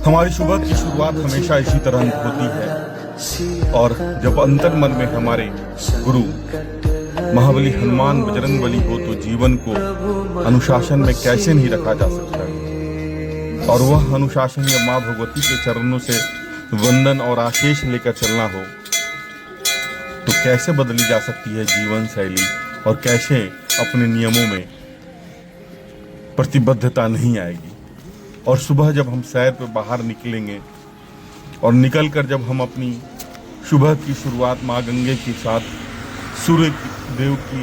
हमारी सुबह की शुरुआत हमेशा इसी तरह होती है और जब अंतर मन में हमारे गुरु महाबली हनुमान बजरंगबली हो तो जीवन को अनुशासन में कैसे नहीं रखा जा सकता है। और वह अनुशासन या माँ भगवती के चरणों से वंदन और आशीष लेकर चलना हो तो कैसे बदली जा सकती है जीवन शैली और कैसे अपने नियमों में प्रतिबद्धता नहीं आएगी। और सुबह जब हम सैर पर बाहर निकलेंगे और निकलकर जब हम अपनी सुबह की शुरुआत माँ गंगे के साथ सूर्य देव की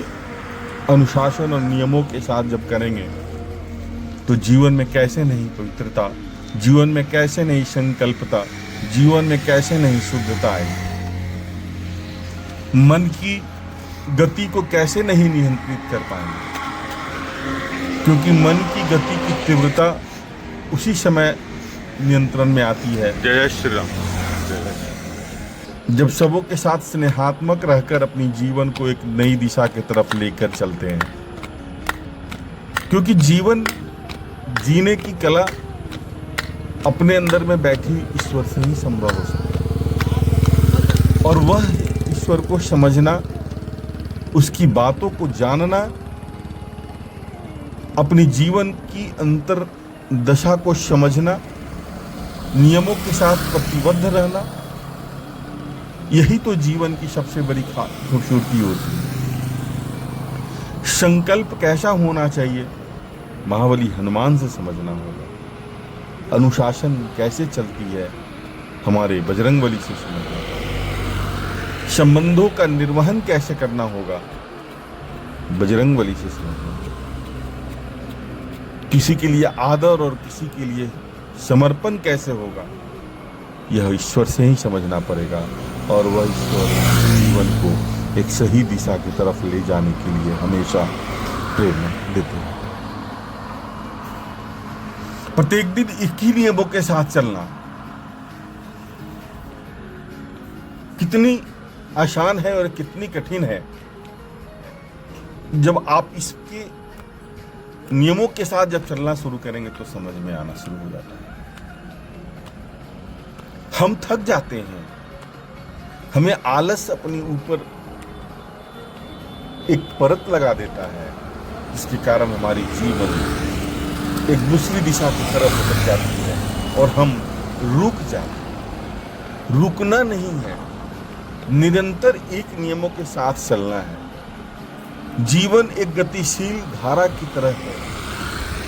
अनुशासन और नियमों के साथ जब करेंगे तो जीवन में कैसे नहीं पवित्रता, जीवन में कैसे नहीं संकल्पता, जीवन में कैसे नहीं शुद्धता आएगी। मन की गति को कैसे नहीं नियंत्रित कर पाएंगे, क्योंकि मन की गति की तीव्रता उसी समय नियंत्रण में आती है। जय श्री राम। जब सबों के साथ स्नेहात्मक रहकर अपनी जीवन को एक नई दिशा की तरफ लेकर चलते हैं, क्योंकि जीवन जीने की कला अपने अंदर में बैठी ईश्वर से ही संभव हो सकती है। और वह ईश्वर को समझना, उसकी बातों को जानना, अपनी जीवन की अंतर दशा को समझना, नियमों के साथ प्रतिबद्ध रहना, यही तो जीवन की सबसे बड़ी खूबसूरती होती है। संकल्प कैसा होना चाहिए महाबली हनुमान से समझना होगा। अनुशासन कैसे चलती है हमारे बजरंगबली से समझना होगा। संबंधों का निर्वहन कैसे करना होगा बजरंगबली से समझना होगा। किसी के लिए आदर और किसी के लिए समर्पण कैसे होगा, यह ईश्वर से ही समझना पड़ेगा। और वह ईश्वर जीवन को एक सही दिशा की तरफ ले जाने के लिए हमेशा प्रेरणा देते हैं। प्रत्येक दिन एक ही नियमों के साथ चलना कितनी आसान है और कितनी कठिन है। जब आप इसके नियमों के साथ जब चलना शुरू करेंगे तो समझ में आना शुरू हो जाता है। हम थक जाते हैं, हमें आलस अपने ऊपर एक परत लगा देता है, जिसके कारण हमारी जीवन एक दूसरी दिशा की तरफ बढ़ जाती है और हम रुक जाते हैं। रुकना नहीं है, निरंतर एक नियमों के साथ चलना है। जीवन एक गतिशील धारा की तरह है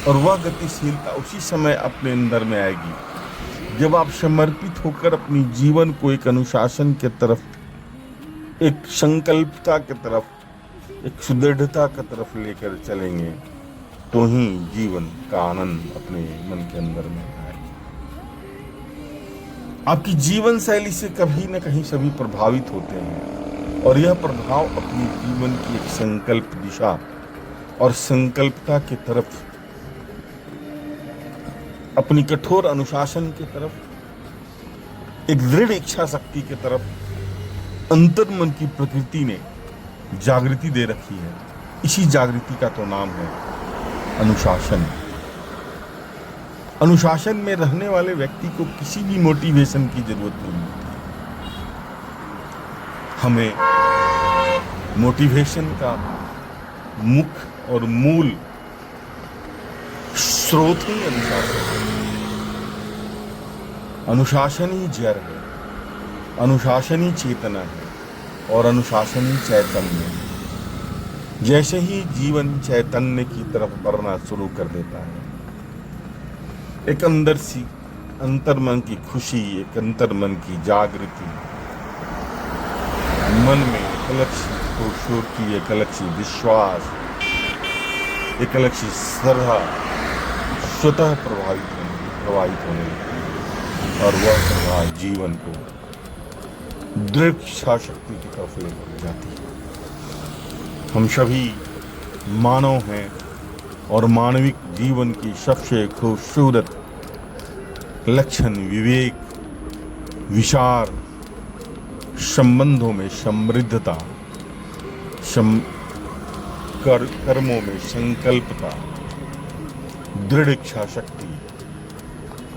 और वह गतिशीलता उसी समय अपने अंदर में आएगी जब आप समर्पित होकर अपनी जीवन को एक अनुशासन के तरफ, एक संकल्पता के तरफ, एक सुदृढ़ता की तरफ लेकर चलेंगे तो ही जीवन का आनंद अपने मन के अंदर में आएगा। आपकी जीवन शैली से कभी न कहीं सभी प्रभावित होते हैं और यह प्रभाव अपनी जीवन की एक संकल्प दिशा और संकल्पता की तरफ, अपनी कठोर अनुशासन की तरफ, एक दृढ़ इच्छा शक्ति की तरफ अंतर्मन की प्रकृति ने जागृति दे रखी है। इसी जागृति का तो नाम है अनुशासन। अनुशासन में रहने वाले व्यक्ति को किसी भी मोटिवेशन की जरूरत नहीं होती। हमें मोटिवेशन का मुख्य और मूल स्रोत ही अनुशासन है। अनुशासन ही जड़ है, अनुशासन ही चेतना है और अनुशासन ही चैतन्य है। जैसे ही जीवन चैतन्य की तरफ बढ़ना शुरू कर देता है, एक अंदर सी अंतर्मन की खुशी, एक अंतर्मन की जागृति, मन में एक अलग सी खूबसूरती, एक अलग सी विश्वास, एक अलग सी श्रद्धा स्वतः प्रवाहित होने लगती है और वह प्रवाह जीवन को दृढ़ इच्छा शक्ति की तरफ लेकर जाती है। हम सभी मानव हैं और मानविक जीवन की सबसे खूबसूरत लक्षण विवेक, विचार, संबंधों में समृद्धता, कर्मों में संकल्पता, दृढ़ इच्छा शक्ति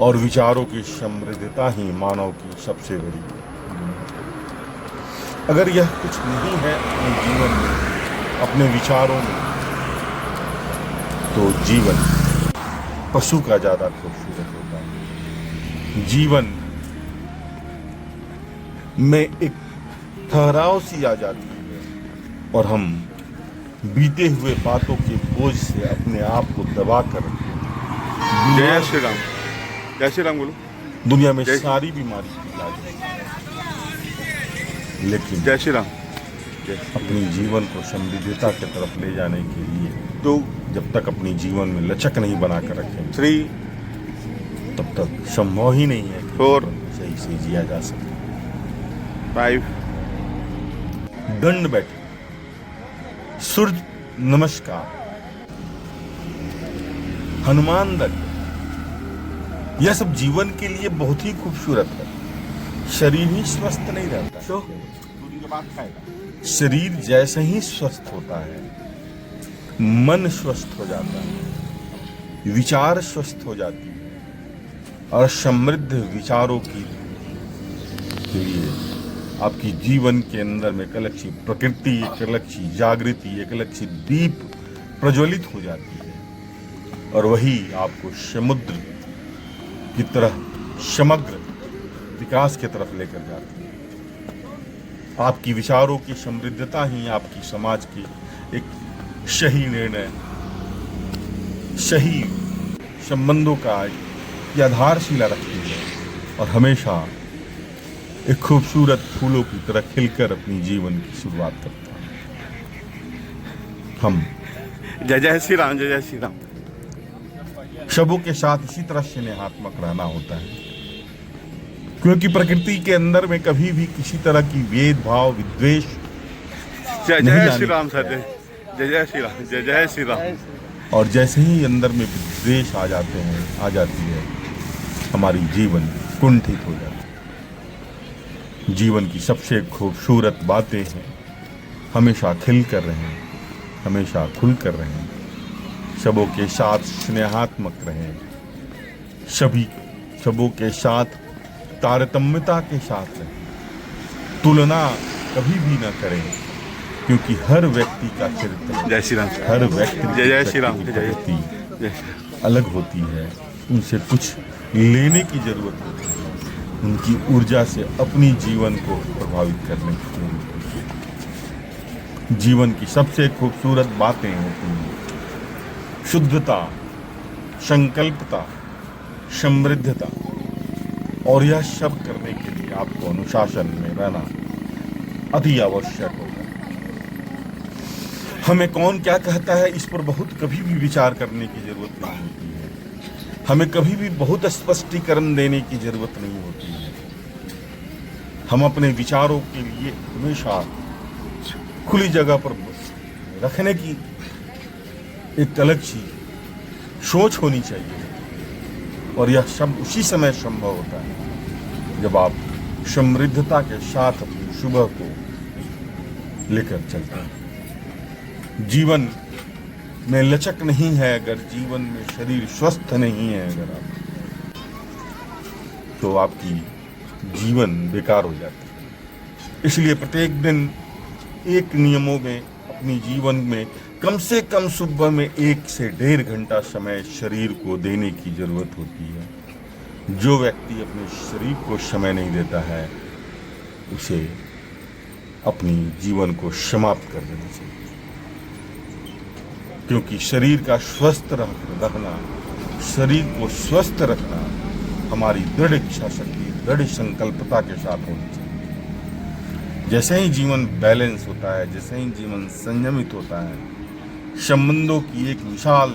और विचारों की समृद्धता ही मानव की सबसे बड़ी। अगर यह कुछ नहीं है अपने जीवन में, अपने विचारों में, तो जीवन पशु का ज्यादा खूबसूरत होता है। जीवन में एक ठहराव सी आ जाती है और हम बीते हुए बातों के बोझ से अपने आप को दबा कर रखते हैं। जय श्री राम, जय श्री राम बोलो। दुनिया में जय- सारी बीमारी की इलाज है, लेकिन जय श्री राम। अपनी जीवन को समृद्धता की तरफ ले जाने के लिए टू जब तक अपनी जीवन में लचक नहीं बना कर रखेंगे, 3 तब तक संभव ही नहीं है कि 4 जीवन को सही से जिया जा सके। 5 दंड बैठक, सूर्य नमस्कार, हनुमान दंड, यह सब जीवन के लिए बहुत ही खूबसूरत है। शरीर ही स्वस्थ नहीं रहता है। शरीर जैसे ही स्वस्थ होता है, मन स्वस्थ हो जाता है, विचार स्वस्थ हो जाती है और समृद्ध विचारों की के लिए आपकी जीवन के अंदर में एक अलग सी प्रकृति, एक अलग सी जागृति, एक अलग सी दीप प्रज्वलित हो जाती है और वही आपको समुद्र की तरह समग्र विकास की तरफ लेकर जाती है। आपकी विचारों की समृद्धता ही आपकी समाज की एक सही निर्णय, सही संबंधों का एक आधारशिला रखती है और हमेशा एक खूबसूरत फूलों की तरह खिलकर अपनी जीवन की शुरुआत करता है। हम जय जय श्री राम, जय जय श्री राम। सबों के साथ इसी तरह स्नेहात्मक रहना होता है, क्योंकि प्रकृति के अंदर में कभी भी किसी तरह की भेदभाव, विद्वेष जय नहीं जय लानी श्री राम सर, चाहिए। जय जय श्री राम, जय जय श्री राम। और जैसे ही अंदर में विद्वेष आ जाती है, हमारी जीवन कुंठित हो जाती है। जीवन की सबसे खूबसूरत बातें हैं हमेशा खिल कर रहें, हमेशा खुल कर रहें, सबों के साथ स्नेहात्मक रहें, सबों के साथ तारतम्यता के साथ रहें, तुलना कभी भी ना करें, क्योंकि हर व्यक्ति का चरित्र, जय श्री राम। हर व्यक्ति जय जय श्री राम, की जय जय। प्रकृति जय अलग होती है। उनसे कुछ लेने की जरूरत होती है, उनकी ऊर्जा से अपनी जीवन को प्रभावित करने की जरूरत होती है। जीवन की सबसे खूबसूरत बातें होती हैं शुद्धता, संकल्पता, समृद्धता, और यह सब करने के लिए आपको अनुशासन में रहना अति आवश्यक होगा। हमें कौन क्या कहता है इस पर बहुत कभी भी विचार करने की जरूरत नहीं होती है। हमें कभी भी बहुत स्पष्टीकरण देने की जरूरत नहीं होती है। हम अपने विचारों के लिए हमेशा खुली जगह पर रखने की एक अलग सी सोच होनी चाहिए, और यह सब उसी समय संभव होता है जब आप समृद्धता के साथ अपनी सुबह को लेकर चलते हैं। जीवन में लचक नहीं है अगर जीवन में शरीर स्वस्थ नहीं है, अगर आप, तो आपकी जीवन बेकार हो जाती है। इसलिए प्रत्येक दिन एक नियमों में अपनी जीवन में कम से कम सुबह में 1 से 1.5 घंटा समय शरीर को देने की जरूरत होती है। जो व्यक्ति अपने शरीर को समय नहीं देता है, उसे अपनी जीवन को समाप्त कर देना चाहिए, क्योंकि शरीर का स्वस्थ रखना, शरीर को स्वस्थ रखना हमारी दृढ़ इच्छा शक्ति, दृढ़ संकल्पता के साथ होनी चाहिए। जैसे ही जीवन बैलेंस होता है, जैसे ही जीवन संयमित होता है, संबंधों की एक विशाल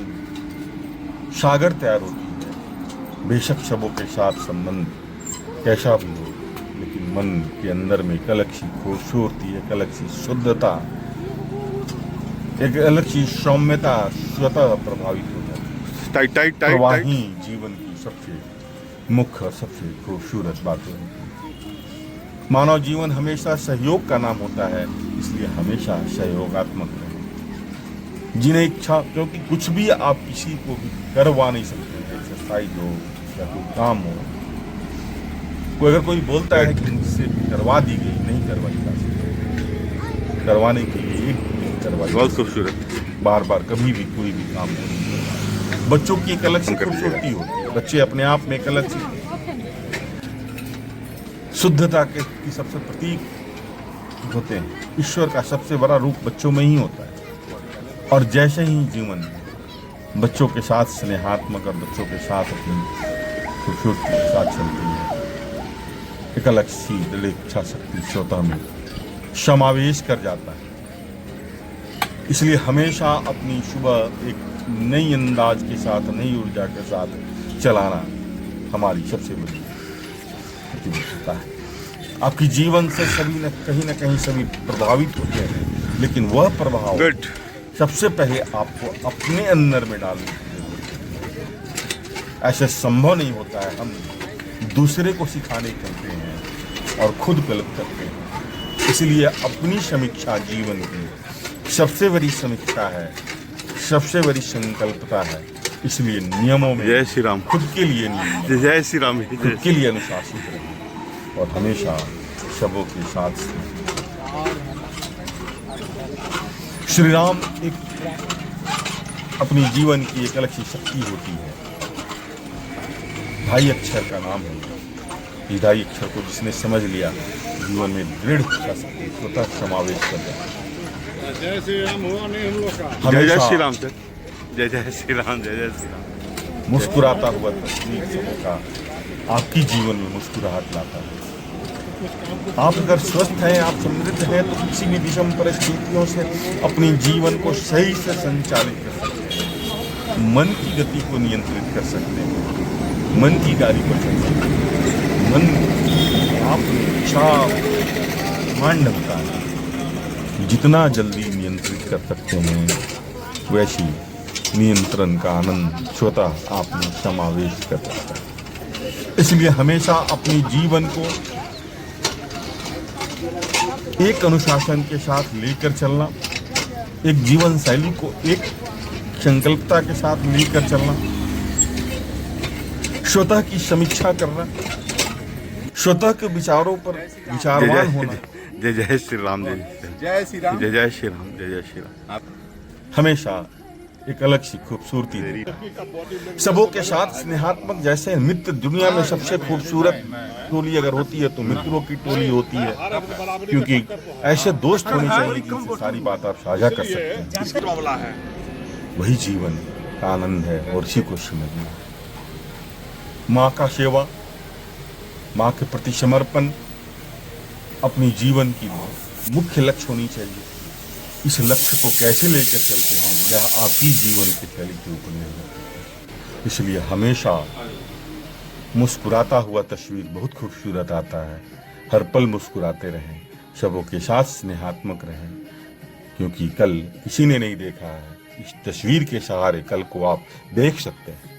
सागर तैयार होती है। बेशक सबों के साथ संबंध कैसा भी हो, लेकिन मन के अंदर में एक अलग सी खूबसूरती, एक अलग सी शुद्धता, एक अलग सी सौम्यता स्वतः प्रभावित हो जाती है। टाइट टाइट टाइट प्रवाही जीवन की सबसे मुख्य, सबसे खूबसूरत बातें होती हैं। मानव जीवन हमेशा सहयोग का नाम होता है, इसलिए हमेशा सहयोगात्मक रहे। जिन्हें इच्छा, क्योंकि कुछ भी आप किसी को भी करवा नहीं सकते, एक्सरसाइज हो, या कोई काम हो, अगर कोई बोलता है कि मुझसे करवा दी गई, नहीं करवाई जा सकती। करवाने के लिए एक नहीं करवाई, बहुत खूबसूरत। बार बार कभी भी कोई भी काम नहीं करवाई। बच्चों की एक अलग सी खूबसूरती होती है, बच्चे अपने आप में एक अलग सी शुद्धता के की सबसे प्रतीक होते हैं। ईश्वर का सबसे बड़ा रूप बच्चों में ही होता है। और जैसे ही जीवन बच्चों के साथ स्नेहात्मक और बच्चों के साथ अपनी खूबसूरती के साथ चलती है, एक अलग सी दृढ़ इच्छा शक्ति श्रोता में समावेश कर जाता है। इसलिए हमेशा अपनी सुबह एक नई अंदाज के साथ, नई ऊर्जा के साथ चलाना हमारी सबसे बड़ी प्रतिबद्धता है। आपकी जीवन से सभी न कहीं सभी प्रभावित होते हैं, लेकिन वह प्रभाव गुड। सबसे पहले आपको अपने अंदर में डालने की जरूरत है। ऐसा संभव नहीं होता है। हम दूसरे को सिखाने चलते हैं और खुद गलत करते हैं। इसलिए अपनी समीक्षा जीवन की सबसे बड़ी समीक्षा है, सबसे बड़ी संकल्पता है। इसलिए नियमों में जय श्री राम। खुद के लिए नियम, जय श्री राम। खुद के लिए अनुशासित रहें और हमेशा सबों के साथ श्री राम एक अपनी जीवन की एक अलग सी शक्ति होती है। ढाई अक्षर का नाम है। ये ढाई अक्षर को जिसने समझ लिया, जीवन में दृढ़ इच्छा शक्ति स्वतः समावेश कर जाता। जय श्री राम हुआ नहीं हम लोग का। जय जय हमेशा श्री राम सर। जय जय श्री राम। जय जय श्री राम। मुस्कुराता हुआ तस्वीर सबों का आपकी जीवन में मुस्कुराहट लाता है। आप अगर स्वस्थ हैं, आप समृद्ध हैं, तो किसी भी विषम परिस्थितियों से अपनी जीवन को सही से संचालित कर सकते हैं। मन की गति को नियंत्रित कर सकते हैं, मन की गाड़ी पर चल सकते हैं। मन आप इच्छा मान ढलता है। जितना जल्दी नियंत्रित कर सकते हैं, वैसी नियंत्रण का आनंद स्वतः आप में समावेश कर सकता है। इसलिए हमेशा अपने जीवन को एक अनुशासन के साथ लेकर चलना, एक जीवन शैली को एक संकल्पता के साथ लेकर चलना, स्वतः की समीक्षा करना, स्वतः के विचारों पर विचारवान होना, जय जय श्री राम। जय जय श्री राम। जय जय श्री राम। जय जय श्री राम। हमेशा एक अलग सी खूबसूरती देती। सबों के साथ स्नेहात्मक, जैसे मित्र दुनिया में सबसे खूबसूरत टोली अगर होती है तो मित्रों की टोली होती है, क्योंकि ऐसे दोस्त होने चाहिए जिनसे सारी बात आप साझा कर सकते हैं। वही जीवन का आनंद है और इसी को समझना। माँ का सेवा, माँ के प्रति समर्पण अपनी जीवन की मुख्य लक्ष्य होनी चाहिए। इस लक्ष्य को कैसे लेकर चलते हैं, यह आपकी जीवन की शैली के ऊपर निर्भर करता है। इसलिए हमेशा मुस्कुराता हुआ तस्वीर बहुत खूबसूरत आता है। हर पल मुस्कुराते रहें, सबों के साथ स्नेहात्मक रहें, क्योंकि कल किसी ने नहीं देखा है। इस तस्वीर के सहारे कल को आप देख सकते हैं।